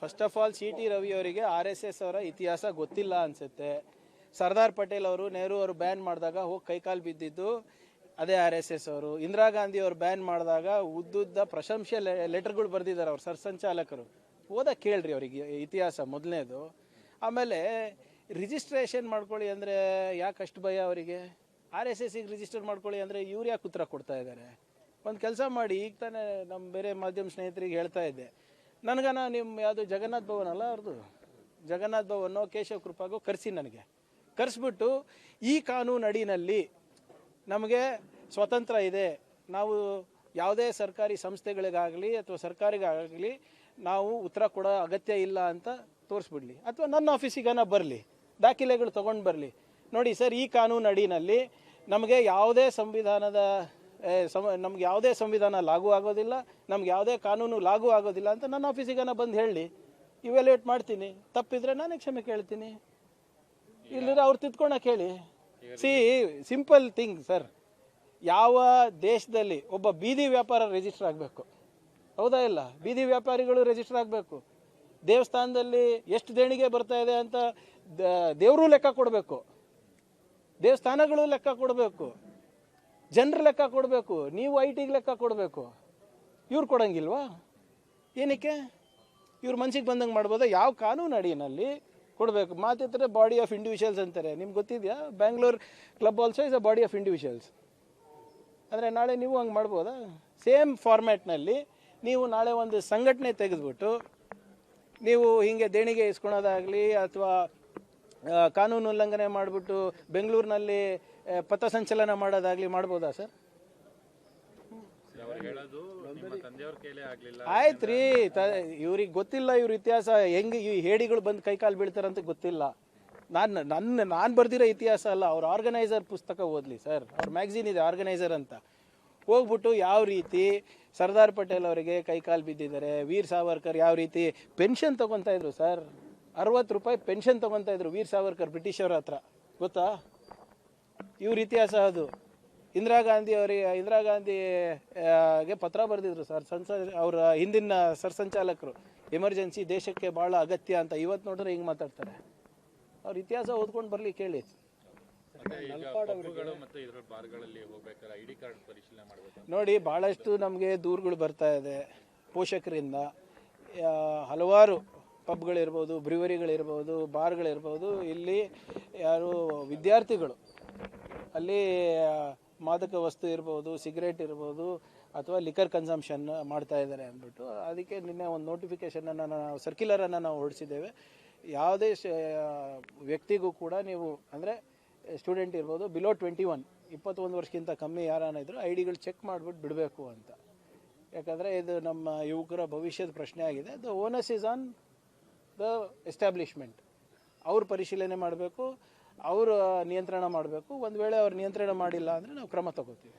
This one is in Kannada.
First of all C T Ravi ಅವರಿಗೆ RSS ಅವರ ಇತಿಹಾಸ ಗೊತ್ತಿಲ್ಲ ಅನ್ಸುತ್ತೆ. ಸರ್ದಾರ್ ಪಟೇಲ್ ಅವರು ನೆಹರು ಅವರು ಬ್ಯಾನ್ ಮಾಡಿದಾಗ ಹೋಗಿ ಕೈಕಾಲು ಬಿದ್ದಿದ್ದು ಅದೇ RSS ಅವರು. ಇಂದಿರಾ ಗಾಂಧಿ ಅವರು ಬ್ಯಾನ್ ಮಾಡಿದಾಗ ಉದ್ದುದ್ದ ಪ್ರಶಂಸೆ ಲೆಟರ್ಗಳು ಬರೆದಿದ್ದಾರೆ ಅವ್ರು ಸರ್ಸಂಚಾಲಕರು. ಓದಕ್ಕೆ ಕೇಳ್ರಿ ಅವರಿಗೆ ಇತಿಹಾಸ ಮೊದಲನೇದು. ಆಮೇಲೆ ರಿಜಿಸ್ಟ್ರೇಷನ್ ಮಾಡ್ಕೊಳ್ಳಿ ಅಂದರೆ ಯಾಕೆ ಅಷ್ಟು ಭಯ ಅವರಿಗೆ? RSSಗೆ ರಿಜಿಸ್ಟರ್ ಮಾಡ್ಕೊಳ್ಳಿ ಅಂದರೆ ಇವ್ರು ಯಾಕೆ ಉತ್ತರ ಕೊಡ್ತಾ ಇದ್ದಾರೆ? ಒಂದು ಕೆಲಸ ಮಾಡಿ, ಈಗ ತಾನೇ ನಮ್ಮ ಬೇರೆ ಮಾಧ್ಯಮ ಸ್ನೇಹಿತರಿಗೆ ಹೇಳ್ತಾ ಇದ್ದೆ, ನನಗನ ನಿಮ್ಮ ಯಾವುದು ಜಗನ್ನಾಥ್ ಭವನ್ ಅಲ್ಲ ಅವ್ರದ್ದು, ಜಗನ್ನಾಥ್ ಭವನೋ ಕೇಶವ ಕೃಪಾಗೋ ಕರೆಸಿ, ನನಗೆ ಕರೆಸ್ಬಿಟ್ಟು ಈ ಕಾನೂನು ಅಡಿನಲ್ಲಿ ನಮಗೆ ಸ್ವತಂತ್ರ ಇದೆ, ನಾವು ಯಾವುದೇ ಸರ್ಕಾರಿ ಸಂಸ್ಥೆಗಳಿಗಾಗಲಿ ಅಥವಾ ಸರ್ಕಾರಿಗಾಗಲಿ ನಾವು ಉತ್ತರ ಕೊಡೋ ಅಗತ್ಯ ಇಲ್ಲ ಅಂತ ತೋರಿಸ್ಬಿಡ್ಲಿ, ಅಥವಾ ನನ್ನ ಆಫೀಸಿಗನ ಬರಲಿ, ದಾಖಲೆಗಳು ತೊಗೊಂಡು ಬರಲಿ. ನೋಡಿ ಸರ್, ಈ ಕಾನೂನು ಅಡಿನಲ್ಲಿ ನಮಗೆ ಯಾವುದೇ ನಮ್ಗೆ ಯಾವುದೇ ಸಂವಿಧಾನ ಲಾಗೂ ಆಗೋದಿಲ್ಲ, ನಮ್ಗೆ ಯಾವುದೇ ಕಾನೂನು ಲಾಗೂ ಆಗೋದಿಲ್ಲ ಅಂತ ನನ್ನ ಆಫೀಸಿಗನ ಬಂದು ಹೇಳಿ, ಇವ್ಯಾಲ್ಯೂಯೇಟ್ ಮಾಡ್ತೀನಿ. ತಪ್ಪಿದ್ರೆ ನಾನೇ ಕ್ಷಮೆ ಕೇಳ್ತೀನಿ, ಇಲ್ಲದ್ರೆ ಅವ್ರು ತಿದ್ಕೊಳಕ್ಕೆ ಹೇಳಿ. Simple thing sir. ಯಾವ ದೇಶದಲ್ಲಿ ಒಬ್ಬ ಬೀದಿ ವ್ಯಾಪಾರ ರಿಜಿಸ್ಟರ್ ಆಗಬೇಕು, ಹೌದಾ ಇಲ್ಲ? ಬೀದಿ ವ್ಯಾಪಾರಿಗಳು ರಿಜಿಸ್ಟರ್ ಆಗಬೇಕು. ದೇವಸ್ಥಾನದಲ್ಲಿ ಎಷ್ಟು ದೇಣಿಗೆ ಬರ್ತಾ ಇದೆ ಅಂತ ದೇವರು ಲೆಕ್ಕ ಕೊಡಬೇಕು, ದೇವಸ್ಥಾನಗಳು ಲೆಕ್ಕ ಕೊಡಬೇಕು, ಜನರು ಲೆಕ್ಕ ಕೊಡಬೇಕು, ನೀವು IT ಲೆಕ್ಕ ಕೊಡಬೇಕು. ಇವ್ರು ಕೊಡಂಗಿಲ್ವಾ? ಏನಕ್ಕೆ? ಇವ್ರು ಮನ್ಸಿಗೆ ಬಂದಂಗೆ ಮಾಡ್ಬೋದಾ? ಯಾವ ಕಾನೂನು ಅಡಿಯಲ್ಲಿ ಕೊಡಬೇಕು? ಮಾತಿದ್ರೆ ಬಾಡಿ ಆಫ್ ಇಂಡಿವಿಜುವಲ್ಸ್ ಅಂತಾರೆ. ನಿಮ್ಗೆ ಗೊತ್ತಿದೆಯಾ? Bangalore club also is a body of individuals. ಅಂದರೆ ನಾಳೆ ನೀವು ಹಂಗೆ ಮಾಡ್ಬೋದಾ? ಸೇಮ್ ಫಾರ್ಮ್ಯಾಟ್ನಲ್ಲಿ ನೀವು ನಾಳೆ ಒಂದು ಸಂಘಟನೆ ತೆಗೆದುಬಿಟ್ಟು ನೀವು ಹೀಗೆ ದೇಣಿಗೆ ಇಸ್ಕೊಳೋದಾಗಲಿ ಅಥವಾ ಕಾನೂನು ಉಲ್ಲಂಘನೆ ಮಾಡಿಬಿಟ್ಟು ಬೆಂಗಳೂರಿನಲ್ಲಿ ಪಥಸಂಚಲನ ಮಾಡೋದಾಗಲಿ ಮಾಡ್ಬೋದಾ ಸರ್? ಆಯ್ತು ರೀ, ಇವ್ರಿಗೆ ಗೊತ್ತಿಲ್ಲ ಇವ್ರ ಇತಿಹಾಸ ಹೆಂಗೆ ಈ ಹೇಡಿಗಳು ಬಂದು ಕೈಕಾಲು ಬೀಳ್ತಾರಂತ ಗೊತ್ತಿಲ್ಲ. ನಾನು ಬರ್ದಿರೋ ಇತಿಹಾಸ ಅಲ್ಲ, ಅವ್ರ ಆರ್ಗನೈಸರ್ ಪುಸ್ತಕ ಓದಲಿ ಸರ್. ಅವ್ರ ಮ್ಯಾಗ್ಝಿನ್ ಇದೆ ಆರ್ಗನೈಸರ್ ಅಂತ, ಹೋಗ್ಬಿಟ್ಟು ಯಾವ ರೀತಿ ಸರ್ದಾರ್ ಪಟೇಲ್ ಅವರಿಗೆ ಕೈಕಾಲು ಬಿದ್ದಿದ್ದಾರೆ, ವೀರ್ ಸಾವರ್ಕರ್ ಯಾವ ರೀತಿ ಪೆನ್ಷನ್ ತೊಗೊತಾ ಇದ್ರು ಸರ್, 60 ರೂಪಾಯಿ ಪೆನ್ಷನ್ ತೊಗೊತಾ ಇದ್ರು ವೀರ್ ಸಾವರ್ಕರ್ ಬ್ರಿಟಿಷರ ಹತ್ರ, ಗೊತ್ತಾ? ಇವ್ರ ಇತಿಹಾಸ ಅದು. ಇಂದಿರಾ ಗಾಂಧಿಗೆ ಪತ್ರ ಬರೆದಿದ್ರು ಸರ್, ಅವರ ಹಿಂದಿನ ಸರ್ಸಂಚಾಲಕರು, ಎಮರ್ಜೆನ್ಸಿ ದೇಶಕ್ಕೆ ಭಾಳ ಅಗತ್ಯ ಅಂತ. ಇವತ್ತು ನೋಡ್ರೆ ಹಿಂಗೆ ಮಾತಾಡ್ತಾರೆ. ಅವ್ರ ಇತಿಹಾಸ ಓದ್ಕೊಂಡು ಬರಲಿ, ಕೇಳಿ. ನೋಡಿ, ಭಾಳಷ್ಟು ನಮಗೆ ದೂರುಗಳು ಬರ್ತಾ ಇದೆ ಪೋಷಕರಿಂದ. ಹಲವಾರು ಪಬ್ಗಳಿರ್ಬೋದು, ಬ್ರಿವರಿಗಳಿರ್ಬೋದು, ಬಾರ್ಗಳಿರ್ಬೋದು, ಇಲ್ಲಿ ಯಾರು ವಿದ್ಯಾರ್ಥಿಗಳು ಅಲ್ಲಿ ಮಾದಕ ವಸ್ತು ಇರ್ಬೋದು, ಸಿಗರೇಟ್ ಇರ್ಬೋದು ಅಥವಾ ಲಿಕರ್ ಕನ್ಸಂಪ್ಷನ್ ಮಾಡ್ತಾ ಇದ್ದಾರೆ ಅಂದ್ಬಿಟ್ಟು, ಅದಕ್ಕೆ ನಿನ್ನೆ ಒಂದು ನೋಟಿಫಿಕೇಷನನ್ನು ನಾವು ಸರ್ಕ್ಯುಲರನ್ನು ನಾವು ಹೊರಡಿಸಿದ್ದೇವೆ. ಯಾವುದೇ ವ್ಯಕ್ತಿಗೂ ಕೂಡ ನೀವು ಅಂದರೆ ಸ್ಟೂಡೆಂಟ್ ಇರ್ಬೋದು, ಬಿಲೋ 21 ವರ್ಷಕ್ಕಿಂತ ಕಮ್ಮಿ ಯಾರಾನ ಇದ್ರು ID ಚೆಕ್ ಮಾಡಿಬಿಟ್ಟು ಬಿಡಬೇಕು ಅಂತ. ಯಾಕಂದರೆ ಇದು ನಮ್ಮ ಯುವಕರ ಭವಿಷ್ಯದ ಪ್ರಶ್ನೆ ಆಗಿದೆ. The ಓನಸ್ is on the establishment. ಅವ್ರು ಪರಿಶೀಲನೆ ಮಾಡಬೇಕು, ಅವರು ನಿಯಂತ್ರಣ ಮಾಡಬೇಕು. ಒಂದು ವೇಳೆ ಅವ್ರು ನಿಯಂತ್ರಣ ಮಾಡಿಲ್ಲ ಅಂದರೆ ನಾವು ಕ್ರಮ ತಗೋತೀವಿ.